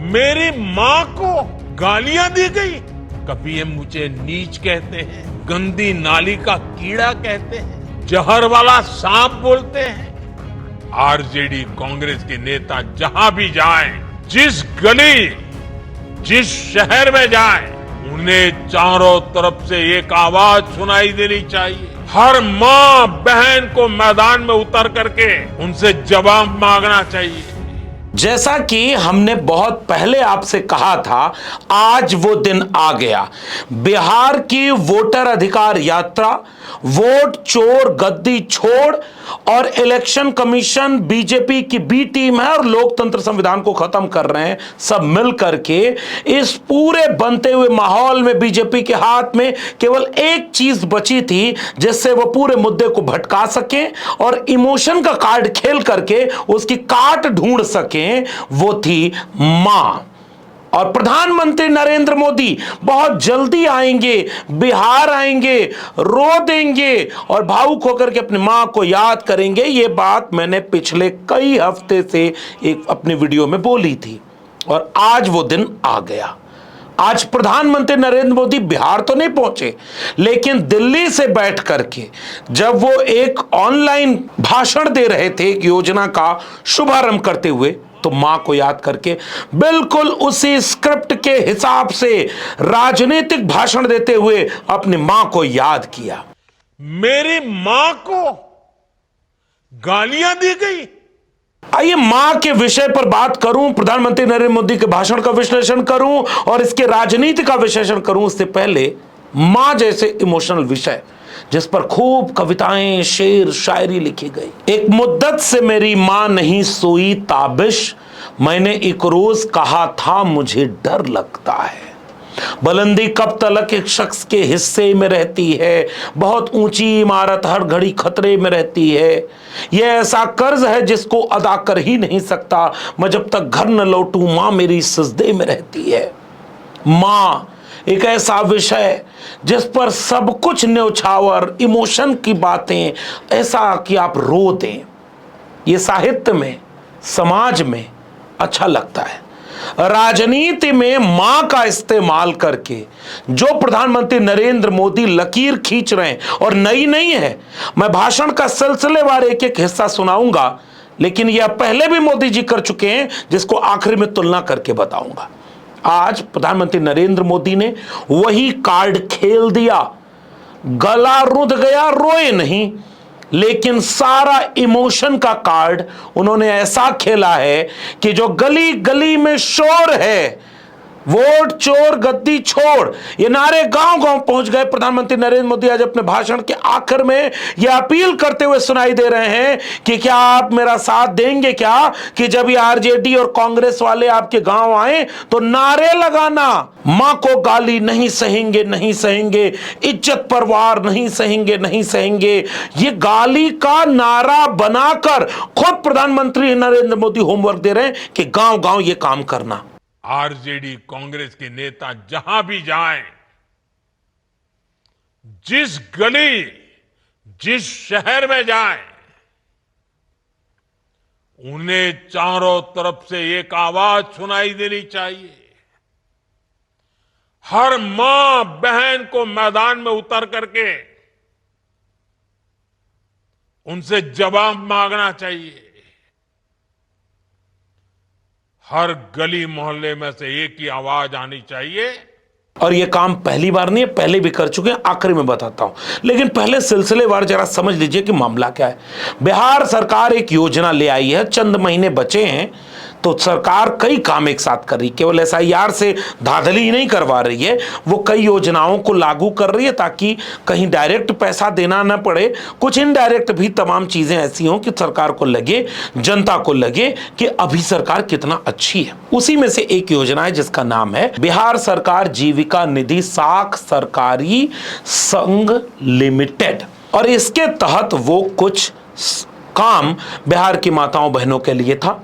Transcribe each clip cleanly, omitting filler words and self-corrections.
मेरी माँ को गालियां दी गई। कभी ये मुझे नीच कहते हैं, गंदी नाली का कीड़ा कहते हैं, जहर वाला सांप बोलते हैं। आरजेडी कांग्रेस के नेता जहां भी जाएं, जिस गली, जिस शहर में जाएं, उन्हें चारों तरफ से एक आवाज सुनाई देनी चाहिए। हर माँ बहन को मैदान में उतर करके उनसे जवाब मांगना चाहिए। जैसा कि हमने बहुत पहले आपसे कहा था, आज वो दिन आ गया। बिहार की वोटर अधिकार यात्रा, वोट चोर गद्दी छोड़ और इलेक्शन कमीशन बीजेपी की बी टीम है और लोकतंत्र संविधान को खत्म कर रहे हैं, सब मिल करके इस पूरे बनते हुए माहौल में बीजेपी के हाथ में केवल एक चीज बची थी जिससे वो पूरे मुद्दे को भटका सके और इमोशन का कार्ड खेल करके उसकी काट ढूंढ सके, वो थी मां। और प्रधानमंत्री नरेंद्र मोदी बहुत जल्दी आएंगे, बिहार आएंगे, रो देंगे और भावुक होकर के अपनी मां को याद करेंगे। ये बात मैंने पिछले कई हफ्ते से एक अपनी वीडियो में बोली थी और आज वो दिन आ गया। आज प्रधानमंत्री नरेंद्र मोदी बिहार तो नहीं पहुंचे, लेकिन दिल्ली से बैठ करके जब वो एक ऑनलाइन भाषण दे रहे थे एक योजना का शुभारंभ करते हुए, तो मां को याद करके बिल्कुल उसी स्क्रिप्ट के हिसाब से राजनीतिक भाषण देते हुए अपनी मां को याद किया। मेरी मां को गालियां दी गई। आइए मां के विषय पर बात करूं, प्रधानमंत्री नरेंद्र मोदी के भाषण का विश्लेषण करूं और इसके राजनीति का विश्लेषण करूं। उससे पहले मां जैसे इमोशनल विषय जिस पर खूब कविताएं, शेर, शायरी लिखी गई। एक मुद्दत से मेरी मां नहीं सोई ताबिश, मैंने एक रोज कहा था मुझे डर लगता है। बुलंदी कब तलक एक शख्स के हिस्से में रहती है, बहुत ऊंची इमारत हर घड़ी खतरे में रहती है। यह ऐसा कर्ज है जिसको अदा कर ही नहीं सकता, मैं जब तक घर न लौटूं मां मेरी सजदे में रहती है। मां एक ऐसा विषय जिस पर सब कुछ न्यौछावर इमोशन की बातें, ऐसा कि आप रो दें। ये साहित्य में, समाज में अच्छा लगता है। राजनीति में मां का इस्तेमाल करके जो प्रधानमंत्री नरेंद्र मोदी लकीर खींच रहे हैं, और नई नहीं है, मैं भाषण का सिलसिलेवार एक एक हिस्सा सुनाऊंगा, लेकिन यह पहले भी मोदी जी कर चुके हैं, जिसको आखिर में तुलना करके बताऊंगा। आज प्रधानमंत्री नरेंद्र मोदी ने वही कार्ड खेल दिया। गला रुंध गया, रोए नहीं, लेकिन सारा इमोशन का कार्ड उन्होंने ऐसा खेला है कि जो गली गली में शोर है, वोट चोर गद्दी छोड़, ये नारे गांव गांव पहुंच गए। प्रधानमंत्री नरेंद्र मोदी आज अपने भाषण के आखिर में यह अपील करते हुए सुनाई दे रहे हैं कि क्या आप मेरा साथ देंगे क्या, कि जब ये आरजेडी और कांग्रेस वाले आपके गांव आए तो नारे लगाना, मां को गाली नहीं सहेंगे, नहीं सहेंगे, इज्जत पर वार नहीं सहेंगे, नहीं सहेंगे। ये गाली का नारा बनाकर खुद प्रधानमंत्री नरेंद्र मोदी होमवर्क दे रहे हैं कि गांव गांव ये काम करना। आरजेडी कांग्रेस के नेता जहां भी जाएं, जिस गली, जिस शहर में जाएं, उन्हें चारों तरफ से एक आवाज सुनाई देनी चाहिए। हर मां बहन को मैदान में उतर करके उनसे जवाब मांगना चाहिए। हर गली मोहल्ले में से एक ही आवाज आनी चाहिए। और ये काम पहली बार नहीं है, पहले भी कर चुके हैं, आखिरी में बताता हूं। लेकिन पहले सिलसिलेवार जरा समझ लीजिए कि मामला क्या है। बिहार सरकार एक योजना ले आई है, चंद महीने बचे हैं, तो सरकार कई काम एक साथ कर रही है। केवल एसआईआर से धांधली ही नहीं करवा रही है, वो कई योजनाओं को लागू कर रही है ताकि कहीं डायरेक्ट पैसा देना न पड़े, कुछ इनडायरेक्ट भी तमाम चीजें ऐसी हों कि सरकार को लगे, जनता को लगे कि अभी सरकार कितना अच्छी है। उसी में से एक योजना है जिसका नाम है बिहार सरकार जीविका निधि साख सरकारी संघ लिमिटेड, और इसके तहत वो कुछ काम बिहार की माताओं बहनों के लिए था।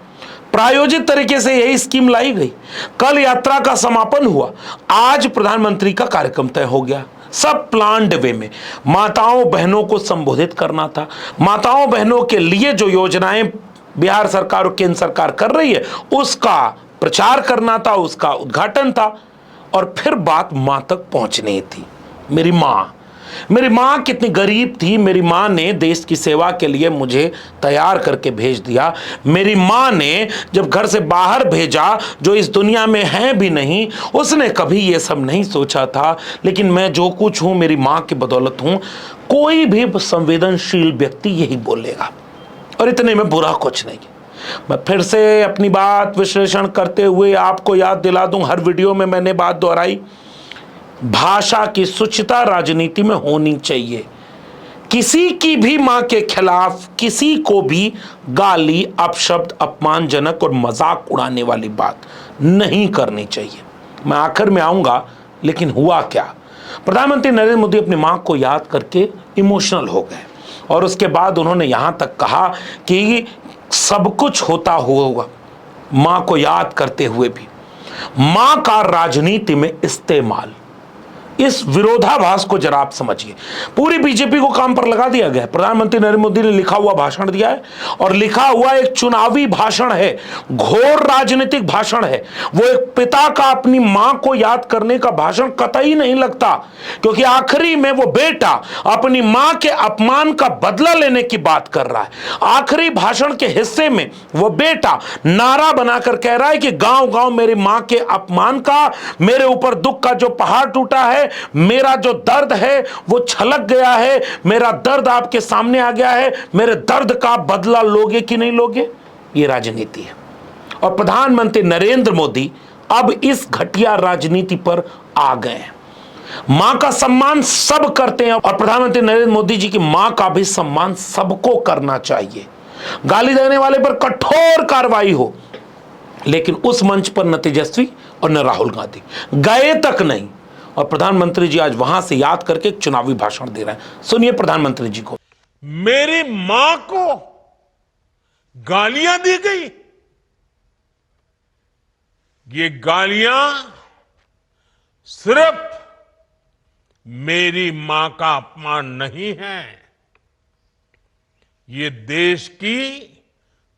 प्रायोजित तरीके से यही स्कीम लाई गई। कल यात्रा का समापन हुआ, आज प्रधानमंत्री का कार्यक्रम तय हो गया। सब प्लान्ड वे में माताओं बहनों को संबोधित करना था। माताओं बहनों के लिए जो योजनाएं बिहार सरकार और केंद्र सरकार कर रही है, उसका प्रचार करना था, उसका उद्घाटन था, और फिर बात मां तक पहुंचनी थी। मेरी मां कितनी गरीब थी, मेरी मां ने देश की सेवा के लिए मुझे तैयार करके भेज दिया। मेरी मां ने जब घर से बाहर भेजा, जो इस दुनिया में है भी नहीं, उसने कभी ये सब नहीं सोचा था, लेकिन मैं जो कुछ हूं मेरी मां की बदौलत हूं। कोई भी संवेदनशील व्यक्ति यही बोलेगा, और इतने में बुरा कुछ नहीं। मैं फिर से अपनी बात विश्लेषण करते हुए आपको याद दिला दूं, हर वीडियो में मैंने बात दोहराई, भाषा की शुचिता राजनीति में होनी चाहिए। किसी की भी मां के खिलाफ किसी को भी गाली, अपशब्द, अपमानजनक और मजाक उड़ाने वाली बात नहीं करनी चाहिए। मैं आखिर में आऊंगा, लेकिन हुआ क्या, प्रधानमंत्री नरेंद्र मोदी अपनी मां को याद करके इमोशनल हो गए, और उसके बाद उन्होंने यहां तक कहा कि सब कुछ होता हुआ मां को याद करते हुए भी मां का राजनीति में इस्तेमाल, इस विरोधाभास को जरा आप समझिए। पूरी बीजेपी को काम पर लगा दिया गया। प्रधानमंत्री नरेंद्र मोदी ने लिखा हुआ भाषण दिया है, और लिखा हुआ एक चुनावी भाषण है, घोर राजनीतिक भाषण है। वो एक पिता का अपनी मां को याद करने का भाषण कतई नहीं लगता, क्योंकि आखिरी में वो बेटा अपनी मां के अपमान का बदला लेने की बात कर रहा है। आखिरी भाषण के हिस्से में वो बेटा नारा बनाकर कह रहा है कि गांव गांव मेरी मां के अपमान का, मेरे ऊपर दुख का जो पहाड़ टूटा है, मेरा जो दर्द है वो छलक गया है, मेरा दर्द आपके सामने आ गया है, मेरे दर्द का बदला लोगे कि नहीं लोगे। ये राजनीति है, और प्रधानमंत्री नरेंद्र मोदी अब इस घटिया राजनीति पर आ गए हैं। मां का सम्मान सब करते हैं, और प्रधानमंत्री नरेंद्र मोदी जी की मां का भी सम्मान सबको करना चाहिए। गाली देने वाले पर कठोर कार्रवाई हो, लेकिन उस मंच पर न तेजस्वी और न राहुल गांधी गए तक नहीं, और प्रधानमंत्री जी आज वहां से याद करके एक चुनावी भाषण दे रहे हैं। सुनिए प्रधानमंत्री जी को। मेरी मां को गालियां दी गई। ये गालियां सिर्फ मेरी मां का अपमान नहीं है, ये देश की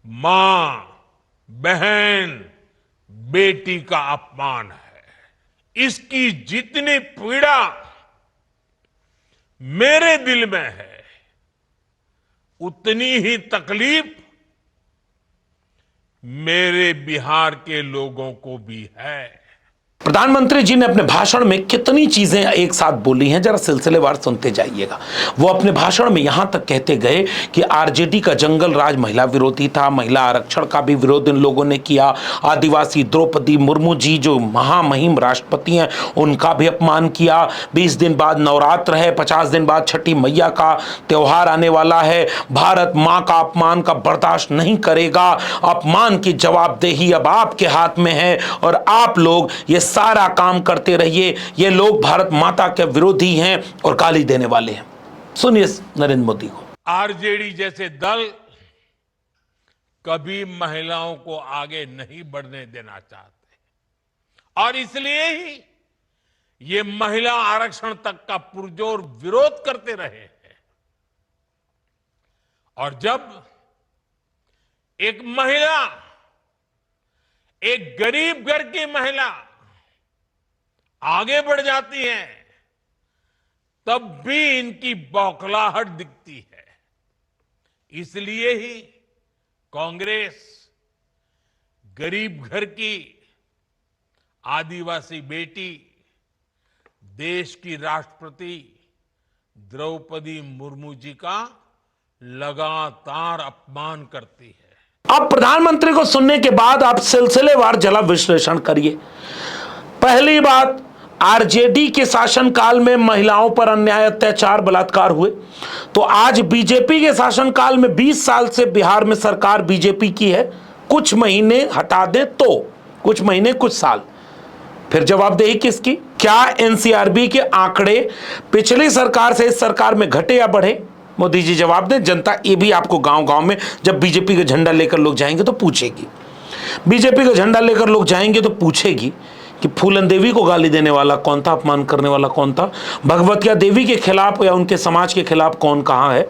मां, बहन, बेटी का अपमान है। इसकी जितनी पीड़ा मेरे दिल में है, उतनी ही तकलीफ मेरे बिहार के लोगों को भी है। प्रधानमंत्री जी ने अपने भाषण में कितनी चीजें एक साथ बोली हैं, जरा सिलसिलेवार सुनते जाइएगा। वो अपने भाषण में यहां तक कहते गए कि आरजेडी का जंगल राज महिला विरोधी था, महिला आरक्षण का भी विरोध इन लोगों ने किया, आदिवासी द्रौपदी मुर्मू जी जो महामहिम राष्ट्रपति हैं उनका भी अपमान किया। 20 दिन बाद नवरात्र है, 50 दिन बाद छठी मैया का त्योहार आने वाला है। भारत मां का अपमान का बर्दाश्त नहीं करेगा। अपमान की जवाबदेही अब आपके हाथ में है, और आप लोग ये सारा काम करते रहिए। ये लोग भारत माता के विरोधी हैं और गाली देने वाले हैं। सुनिए नरेंद्र मोदी को। आरजेडी जैसे दल कभी महिलाओं को आगे नहीं बढ़ने देना चाहते, और इसलिए ही ये महिला आरक्षण तक का पुरजोर विरोध करते रहे हैं। और जब एक महिला, एक गरीब घर की महिला आगे बढ़ जाती है, तब भी इनकी बौखलाहट दिखती है। इसलिए ही कांग्रेस गरीब घर की आदिवासी बेटी, देश की राष्ट्रपति द्रौपदी मुर्मू जी का लगातार अपमान करती है। अब प्रधानमंत्री को सुनने के बाद आप सिलसिलेवार जला विश्लेषण करिए। पहली बात, आरजेडी के शासनकाल में महिलाओं पर अन्याय, अत्याचार, बलात्कार हुए, तो आज बीजेपी के शासनकाल में 20 साल से बिहार में सरकार बीजेपी की है। कुछ महीने हटा दे तो, कुछ महीने कुछ साल, फिर जवाबदेही किसकी? क्या एनसीआरबी के आंकड़े पिछली सरकार से इस सरकार में घटे या बढ़े? मोदी जी जवाब दें। जनता ये भी आपको गांव गांव में जब बीजेपी का झंडा लेकर लोग जाएंगे तो पूछेगी, बीजेपी का झंडा लेकर लोग जाएंगे तो पूछेगी कि फूलन देवी को गाली देने वाला कौन था, अपमान करने वाला कौन था, भगवतिया देवी के खिलाफ या उनके समाज के खिलाफ कौन कहां है।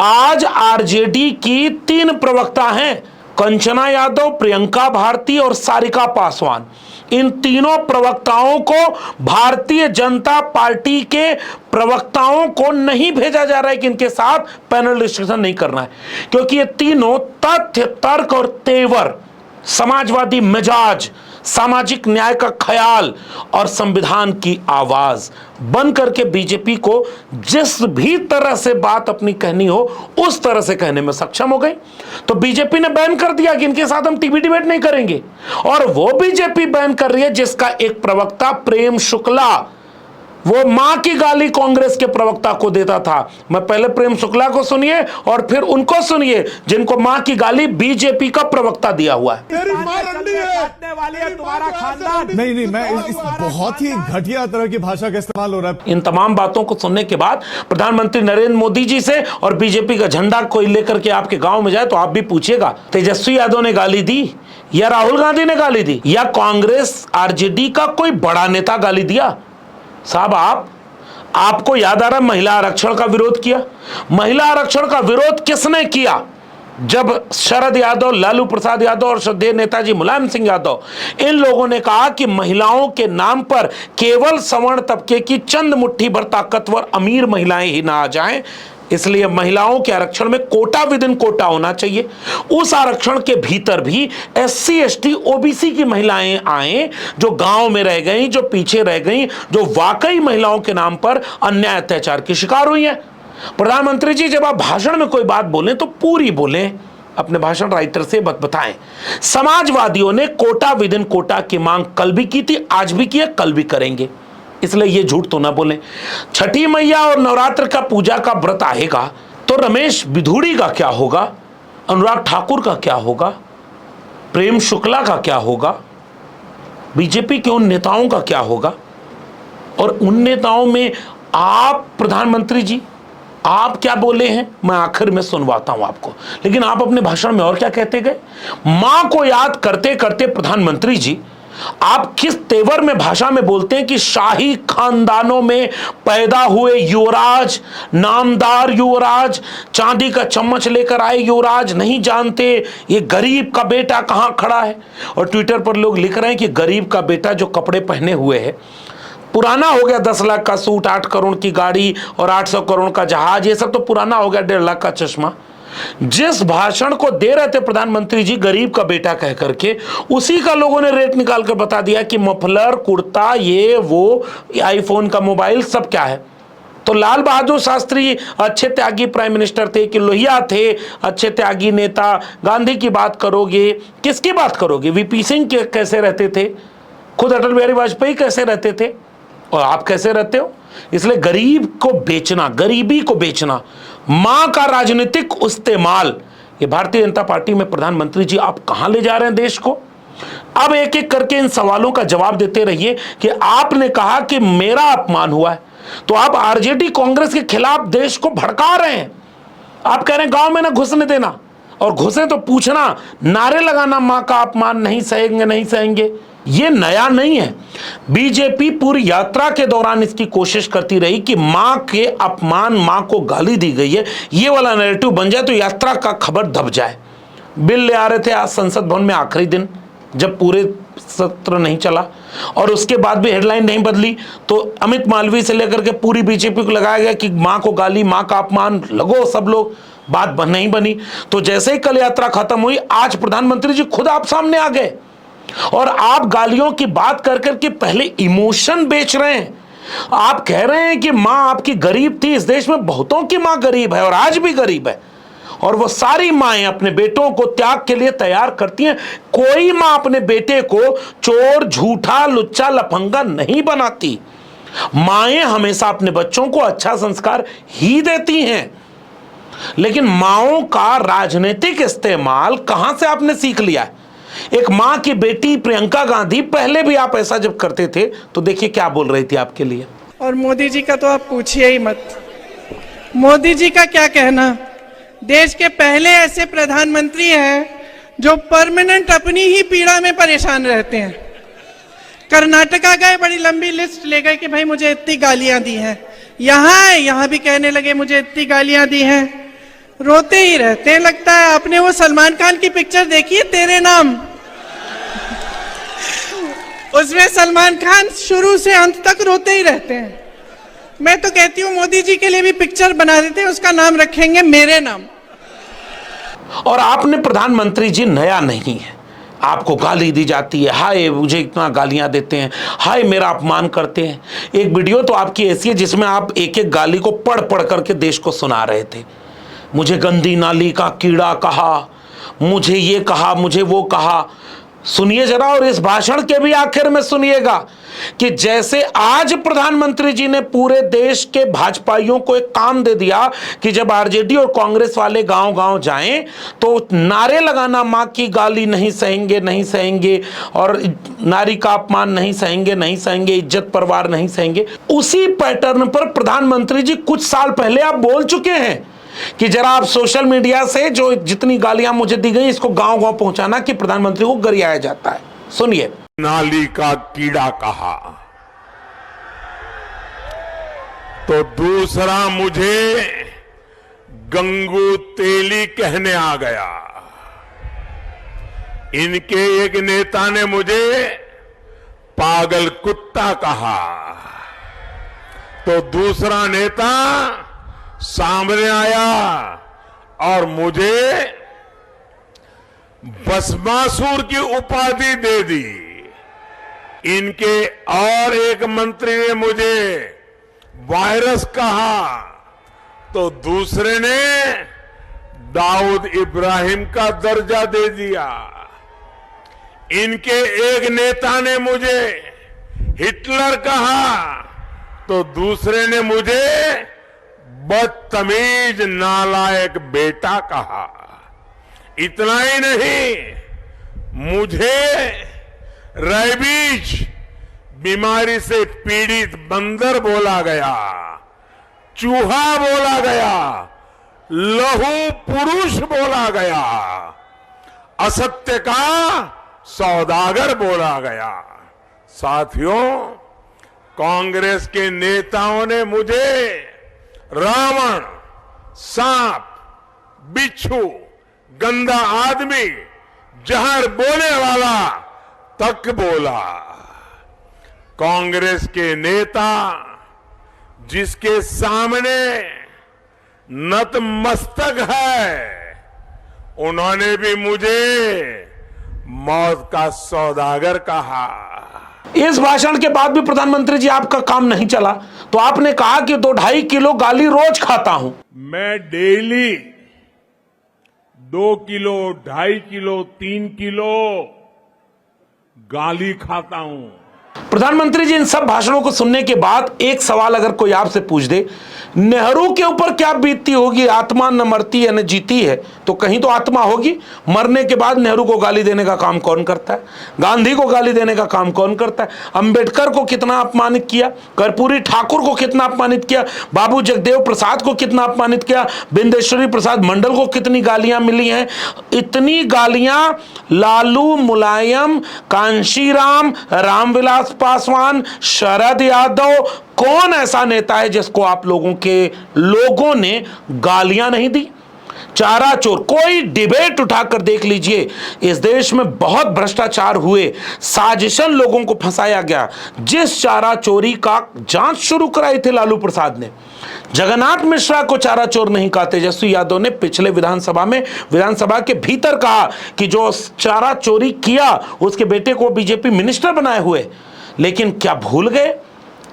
आज आरजेडी की 3 प्रवक्ता हैं, कंचना यादव, प्रियंका भारती और सारिका पासवान, इन तीनों प्रवक्ताओं को भारतीय जनता पार्टी के प्रवक्ताओं को नहीं भेजा जा रहा है कि इनके साथ पैनल डिस्कशन नहीं करना है, क्योंकि ये तीनों तथ्य, तर्क और तेवर, समाजवादी मिजाज, सामाजिक न्याय का ख्याल और संविधान की आवाज बन करके बीजेपी को जिस भी तरह से बात अपनी कहनी हो उस तरह से कहने में सक्षम हो गई। तो बीजेपी ने बैन कर दिया कि इनके साथ हम टीवी डिबेट नहीं करेंगे, और वो बीजेपी बैन कर रही है जिसका एक प्रवक्ता प्रेम शुक्ला, वो मां की गाली कांग्रेस के प्रवक्ता को देता था। मैं पहले प्रेम शुक्ला को सुनिए और फिर उनको सुनिए जिनको मां की गाली बीजेपी का प्रवक्ता दिया हुआ है। तुम्हारा खानदान नहीं, मैं इस बहुत ही घटिया तरह की भाषा का इस्तेमाल हो रहा है। इन तमाम बातों को सुनने के बाद प्रधानमंत्री नरेंद्र मोदी जी से और बीजेपी का झंडा कोई लेकर के आपके गांव में जाए तो आप भी पूछिएगा, तेजस्वी यादव ने गाली दी या राहुल गांधी ने गाली दी या कांग्रेस आरजेडी का कोई बड़ा नेता गाली दिया? साहब, आपको याद आ रहा है महिला आरक्षण का विरोध किया? महिला आरक्षण का विरोध किसने किया? जब शरद यादव, लालू प्रसाद यादव और श्रद्धेय नेताजी मुलायम सिंह यादव, इन लोगों ने कहा कि महिलाओं के नाम पर केवल सवर्ण तबके की चंद मुट्ठी भर ताकतवर अमीर महिलाएं ही ना आ जाएं, इसलिए महिलाओं के आरक्षण में कोटा विद इन कोटा होना चाहिए। उस आरक्षण के भीतर भी एससी, एसटी, ओबीसी की महिलाएं आए जो गांव में रह गई, जो पीछे रह गई, जो वाकई महिलाओं के नाम पर अन्याय अत्याचार की शिकार हुई हैं। प्रधानमंत्री जी, जब आप भाषण में कोई बात बोलें तो पूरी बोलें, अपने भाषण राइटर से बताएं। समाजवादियों ने कोटा विद इन कोटा की मांग कल भी की थी, आज भी की है, कल भी करेंगे, इसलिए ये झूठ तो ना बोलें। छठी मैया और नवरात्र का पूजा का व्रत आएगा तो रमेश बिधूड़ी का क्या होगा, अनुराग ठाकुर का क्या होगा, प्रेम शुक्ला का क्या होगा, बीजेपी के उन नेताओं का क्या होगा? और उन नेताओं में आप प्रधानमंत्री जी, आप क्या बोले हैं मैं आखिर में सुनवाता हूं आपको, लेकिन आप अपने भाषण में और क्या कहते गए? मां को याद करते करते प्रधानमंत्री जी आप किस तेवर में भाषा में बोलते हैं कि शाही खानदानों में पैदा हुए युवराज, नामदार युवराज, चांदी का चम्मच लेकर आए युवराज नहीं जानते ये गरीब का बेटा कहां खड़ा है। और ट्विटर पर लोग लिख रहे हैं कि गरीब का बेटा जो कपड़े पहने हुए है, पुराना हो गया, 10 लाख का सूट, 8 करोड़ की गाड़ी और 800 करोड़ का जहाज, ये सब तो पुराना हो गया, 1.5 लाख का चश्मा। जिस भाषण को दे रहे थे प्रधानमंत्री जी गरीब का बेटा कह करके, उसी का लोगों ने रेट निकाल कर बता दिया कि मफलर, कुर्ता, ये वो, आईफोन का मोबाइल, सब क्या है। तो लाल बहादुर शास्त्री अच्छे त्यागी प्राइम मिनिस्टर थे कि लोहिया थे अच्छे त्यागी नेता? गांधी की बात करोगे, किसकी बात करोगे? वीपी सिंह कैसे रहते थे, खुद अटल बिहारी वाजपेयी कैसे रहते थे, और आप कैसे रहते हो? इसलिए गरीब को बेचना, गरीबी को बेचना, मां का राजनीतिक इस्तेमाल, ये भारतीय जनता पार्टी में प्रधानमंत्री जी आप कहां ले जा रहे हैं देश को? अब एक एक करके इन सवालों का जवाब देते रहिए कि आपने कहा कि मेरा अपमान हुआ है, तो आप आरजेडी कांग्रेस के खिलाफ देश को भड़का रहे हैं। आप कह रहे हैं गांव में ना घुसने देना, और घुसे तो पूछना, नारे लगाना मां का अपमान नहीं सहेंगे, नहीं सहेंगे, ये नया नहीं है। बीजेपी पूरी यात्रा के दौरान इसकी कोशिश करती रही कि मां के अपमान, मां को गाली दी गई है, ये वाला नैरेटिव बन जाए तो यात्रा का खबर दब जाए। बिल ले आ रहे थे आज संसद भवन में आखिरी दिन, जब पूरे सत्र नहीं चला, और उसके बाद भी हेडलाइन नहीं बदली, तो अमित मालवीय से लेकर के पूरी बीजेपी को लगाया गया कि मां को गाली, मां का अपमान, लगो सब लोग, बात नहीं बनी। तो जैसे ही कल यात्रा खत्म हुई, आज प्रधानमंत्री जी खुद आप सामने आ गए और आप गालियों की बात कर करके पहले इमोशन बेच रहे हैं। आप कह रहे हैं कि मां आपकी गरीब थी, इस देश में बहुतों की मां गरीब है और आज भी गरीब है, और वो सारी माएं अपने बेटों को त्याग के लिए तैयार करती हैं। कोई मां अपने बेटे को चोर, झूठा, लुच्चा, लफंगा नहीं बनाती। माएं हमेशा अपने बच्चों को अच्छा संस्कार ही देती हैं, लेकिन माओं का राजनीतिक इस्तेमाल कहां से आपने सीख लिया है? एक मां की बेटी प्रियंका गांधी, पहले भी आप ऐसा जब करते थे तो देखिए क्या बोल रही थी आपके लिए। और मोदी जी का तो आप पूछिए ही मत। मोदी जी का क्या कहना, देश के पहले ऐसे प्रधानमंत्री हैं जो परमानेंट अपनी ही पीड़ा में परेशान रहते हैं। कर्नाटका गए, बड़ी लंबी लिस्ट ले गए कि भाई मुझे इतनी गालियां दी हैं, यहाँ भी कहने लगे मुझे इतनी गालियां दी हैं। रोते ही रहते हैं। लगता है आपने वो सलमान खान की पिक्चर देखी है तेरे नाम, उसमें सलमान खान शुरू से अंत तक रोते ही रहते हैं। मैं तो कहती हूँ मोदी जी के लिए भी पिक्चर बना देते हैं, उसका नाम रखेंगे मेरे नाम। और आपने प्रधानमंत्री जी नया नहीं है, आपको गाली दी जाती है, हाय मुझे इतना गालियां देते हैं, हाय मेरा अपमान करते हैं। एक वीडियो तो आपकी ऐसी है जिसमें आप एक एक गाली को पढ़ पढ़ करके देश को सुना रहे थे। मुझे गंदी नाली का कीड़ा कहा, मुझे ये कहा, मुझे वो कहा। सुनिए जरा, और इस भाषण के भी आखिर में सुनिएगा कि जैसे आज प्रधानमंत्री जी ने पूरे देश के भाजपाइयों को एक काम दे दिया कि जब आरजेडी और कांग्रेस वाले गांव गांव जाएं तो नारे लगाना, मां की गाली नहीं सहेंगे, नहीं सहेंगे, और नारी का अपमान नहीं सहेंगे, नहीं सहेंगे, इज्जत परवार नहीं सहेंगे। उसी पैटर्न पर प्रधानमंत्री जी कुछ साल पहले आप बोल चुके हैं कि जरा आप सोशल मीडिया से जो जितनी गालियां मुझे दी गई इसको गांव गांव पहुंचाना कि प्रधानमंत्री को गरियाया जाता है। सुनिए। नाली का कीड़ा कहा तो दूसरा मुझे गंगू तेली कहने आ गया। इनके एक नेता ने मुझे पागल कुत्ता कहा तो दूसरा नेता सामने आया और मुझे भस्मासुर की उपाधि दे दी। इनके और एक मंत्री ने मुझे वायरस कहा तो दूसरे ने दाऊद इब्राहिम का दर्जा दे दिया। इनके एक नेता ने मुझे हिटलर कहा तो दूसरे ने मुझे बदतमीज नालायक बेटा कहा। इतना ही नहीं, मुझे रेबीज बीमारी से पीड़ित बंदर बोला गया, चूहा बोला गया, लहू पुरुष बोला गया, असत्य का सौदागर बोला गया। साथियों, कांग्रेस के नेताओं ने मुझे रावण, सांप, बिच्छू, गंदा आदमी, जहर बोले वाला तक बोला। कांग्रेस के नेता जिसके सामने नतमस्तक है, उन्होंने भी मुझे मौत का सौदागर कहा। इस भाषण के बाद भी प्रधानमंत्री जी आपका काम नहीं चला तो आपने कहा कि 2-2.5 किलो गाली रोज खाता हूं। मैं डेली 2 किलो, 2.5 किलो, 3 किलो गाली खाता हूं। प्रधानमंत्री जी इन सब भाषणों को सुनने के बाद एक सवाल अगर कोई आपसे पूछ दे, नेहरू के ऊपर क्या बीतती होगी, आत्मा न मरती है न जीती है, तो कहीं तो आत्मा होगी। मरने के बाद नेहरू को गाली देने का काम कौन करता है? गांधी को गाली देने का काम कौन करता है? अंबेडकर को कितना अपमानित किया, कर्पूरी ठाकुर को कितना अपमानित किया, बाबू जगदेव प्रसाद को कितना अपमानित किया, बिंदेश्वरी प्रसाद मंडल को कितनी गालियां मिली हैं। इतनी गालियां लालू, मुलायम, कांशीराम, रामविलास पासवान, शरद यादव, कौन ऐसा नेता है जिसको आप लोगों ने गालियां नहीं दी? चारा चोर, कोई डिबेट उठाकर देख लीजिए। इस देश में बहुत भ्रष्टाचार हुए, साजिशन लोगों को फंसाया गया। जिस चारा चोरी का जांच शुरू कराई थी लालू प्रसाद ने, जगन्नाथ मिश्रा को चारा चोर नहीं कहा। तेजस्वी यादव ने पिछले विधानसभा के भीतर कहा कि जो चारा चोरी किया उसके बेटे को बीजेपी मिनिस्टर बनाए हुए। लेकिन क्या भूल गए?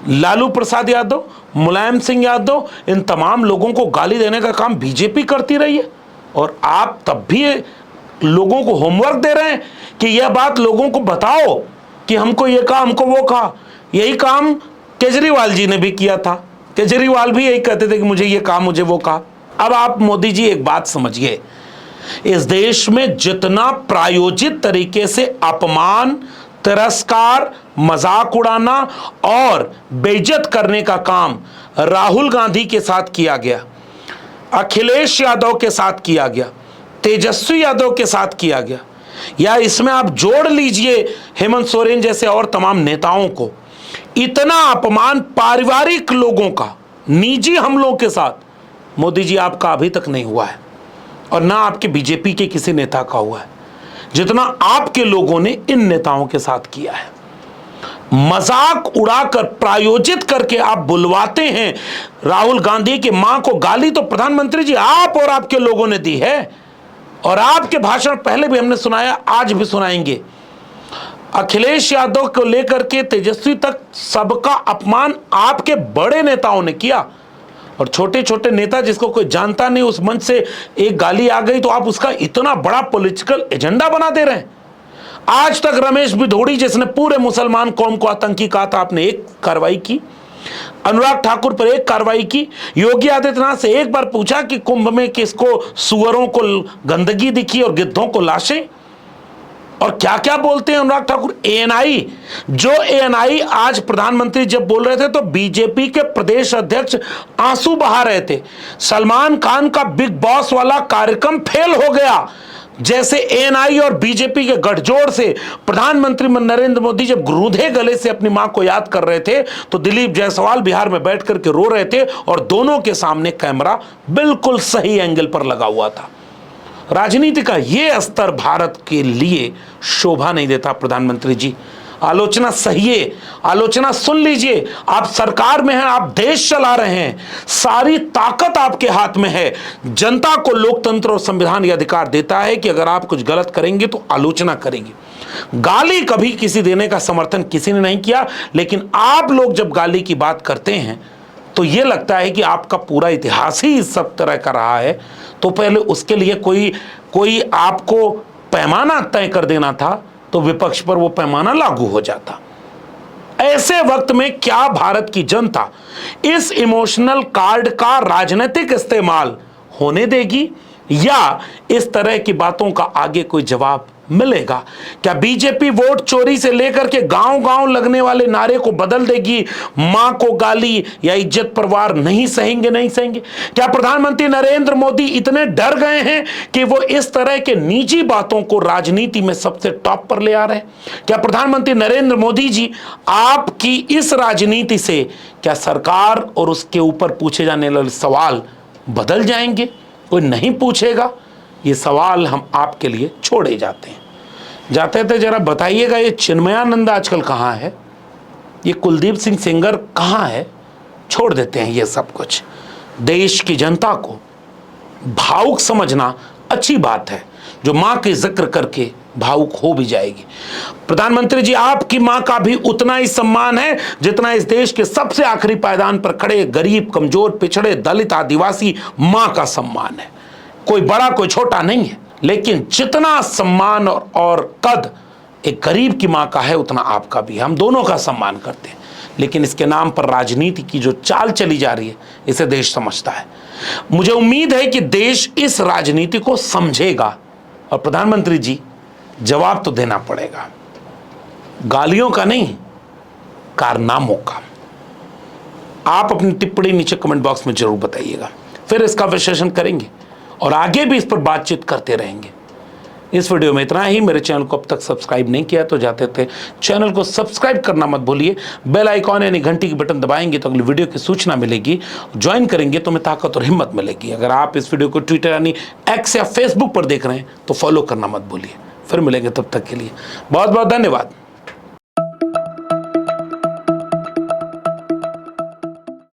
लालू प्रसाद यादव, मुलायम सिंह यादव, इन तमाम लोगों को गाली देने का काम बीजेपी करती रही है और आप तब भी लोगों को होमवर्क दे रहे हैं कि यह बात लोगों को बताओ कि हमको ये कहा, हमको वो कहा। यही काम केजरीवाल जी ने भी किया था। केजरीवाल भी यही कहते थे कि मुझे ये कहा, मुझे वो कहा। अब आप मोदी जी एक बात समझिए, इस देश में जितना प्रायोजित तरीके से अपमान, तिरस्कार, मजाक उड़ाना और बेइज्जत करने का काम राहुल गांधी के साथ किया गया, अखिलेश यादव के साथ किया गया, तेजस्वी यादव के साथ किया गया, या इसमें आप जोड़ लीजिए हेमंत सोरेन जैसे और तमाम नेताओं को, इतना अपमान पारिवारिक लोगों का, निजी हमलों के साथ मोदी जी आपका अभी तक नहीं हुआ है। और ना आपके बीजेपी के किसी नेता का हुआ है जितना आपके लोगों ने इन नेताओं के साथ किया है। मजाक उड़ाकर प्रायोजित करके आप बुलवाते हैं राहुल गांधी की मां को गाली, तो प्रधानमंत्री जी आप और आपके लोगों ने दी है। और आपके भाषण पहले भी हमने सुनाया, आज भी सुनाएंगे। अखिलेश यादव को लेकर के तेजस्वी तक सबका अपमान आपके बड़े नेताओं ने किया, और छोटे छोटे नेता जिसको कोई जानता नहीं, उस मंच से एक गाली आ गई तो आप उसका इतना बड़ा पॉलिटिकल एजेंडा बना दे रहे हैं। आज तक रमेश भिदोड़ी जिसने पूरे मुसलमान कौम को आतंकी कहा था, आपने एक कार्रवाई की। अनुराग ठाकुर पर एक कार्रवाई की। योगी आदित्यनाथ से एक बार पूछा कि कुंभ में किसको सुअरों को गंदगी दिखी और गिद्धों को लाशें। और क्या क्या बोलते हैं अनुराग ठाकुर। एएनआई, जो एएनआई आज प्रधानमंत्री जब बोल रहे थे तो बीजेपी के प्रदेश अध्यक्ष आंसू बहा रहे थे। सलमान खान का बिग बॉस वाला कार्यक्रम फेल हो गया। जैसे एएनआई और बीजेपी के गठजोड़ से प्रधानमंत्री नरेंद्र मोदी जब रूंधे गले से अपनी मां को याद कर रहे थे तो दिलीप जायसवाल बिहार में बैठ करके रो रहे थे, और दोनों के सामने कैमरा बिल्कुल सही एंगल पर लगा हुआ था। राजनीति का यह स्तर भारत के लिए शोभा नहीं देता। प्रधानमंत्री जी, आलोचना सहिए, आलोचना सुन लीजिए। आप सरकार में हैं, आप देश चला रहे हैं, सारी ताकत आपके हाथ में है। जनता को लोकतंत्र और संविधान यह अधिकार देता है कि अगर आप कुछ गलत करेंगे तो आलोचना करेंगे। गाली कभी किसी देने का समर्थन किसी ने नहीं किया, लेकिन आप लोग जब गाली की बात करते हैं तो यह लगता है कि आपका पूरा इतिहास ही इस सब तरह का रहा है। तो पहले उसके लिए कोई आपको पैमाना तय कर देना था तो विपक्ष पर वो पैमाना लागू हो जाता। ऐसे वक्त में क्या भारत की जनता इस इमोशनल कार्ड का राजनीतिक इस्तेमाल होने देगी, या इस तरह की बातों का आगे कोई जवाब मिलेगा? क्या बीजेपी वोट चोरी से लेकर के गांव-गांव लगने वाले नारे को बदल देगी? मां को गाली या इज्जत परवार नहीं सहेंगे, नहीं सहेंगे? क्या प्रधानमंत्री नरेंद्र मोदी इतने डर गए हैं कि वो इस तरह के निजी बातों को राजनीति में सबसे टॉप पर ले आ रहे हैं? क्या प्रधानमंत्री नरेंद्र मोदी जी आपकी इस राजनीति से क्या सरकार और उसके ऊपर पूछे जाने वाले सवाल बदल जाएंगे? कोई नहीं पूछेगा। ये सवाल हम आपके लिए छोड़े जाते हैं। जाते थे जरा बताइएगा, ये चिन्मयानंद आजकल कहाँ है? ये कुलदीप सिंह सेंगर कहाँ है? छोड़ देते हैं ये सब कुछ। देश की जनता को भावुक समझना अच्छी बात है, जो माँ के जिक्र करके भावुक हो भी जाएगी। प्रधानमंत्री जी, आपकी माँ का भी उतना ही सम्मान है जितना इस देश के सबसे आखिरी पायदान पर खड़े गरीब, कमजोर, पिछड़े, दलित, आदिवासी माँ का सम्मान है। कोई बड़ा कोई छोटा नहीं है, लेकिन जितना सम्मान और कद एक गरीब की मां का है उतना आपका भी है। हम दोनों का सम्मान करते हैं, लेकिन इसके नाम पर राजनीति की जो चाल चली जा रही है इसे देश समझता है। मुझे उम्मीद है कि देश इस राजनीति को समझेगा, और प्रधानमंत्री जी जवाब तो देना पड़ेगा, गालियों का नहीं, कारनामों का। आप अपनी टिप्पणी नीचे कमेंट बॉक्स में जरूर बताइएगा, फिर इसका विश्लेषण करेंगे और आगे भी इस पर बातचीत करते रहेंगे। इस वीडियो में इतना ही। मेरे चैनल को अब तक सब्सक्राइब नहीं किया तो जाते थे चैनल को सब्सक्राइब करना मत भूलिए। बेल आइकॉन यानी घंटी की बटन दबाएंगे तो अगली वीडियो की सूचना मिलेगी। ज्वाइन करेंगे तो हमें ताकत और हिम्मत मिलेगी। अगर आप इस वीडियो को ट्विटर यानी एक्स या फेसबुक पर देख रहे हैं तो फॉलो करना मत भूलिए। फिर मिलेंगे, तब तक के लिए बहुत बहुत धन्यवाद।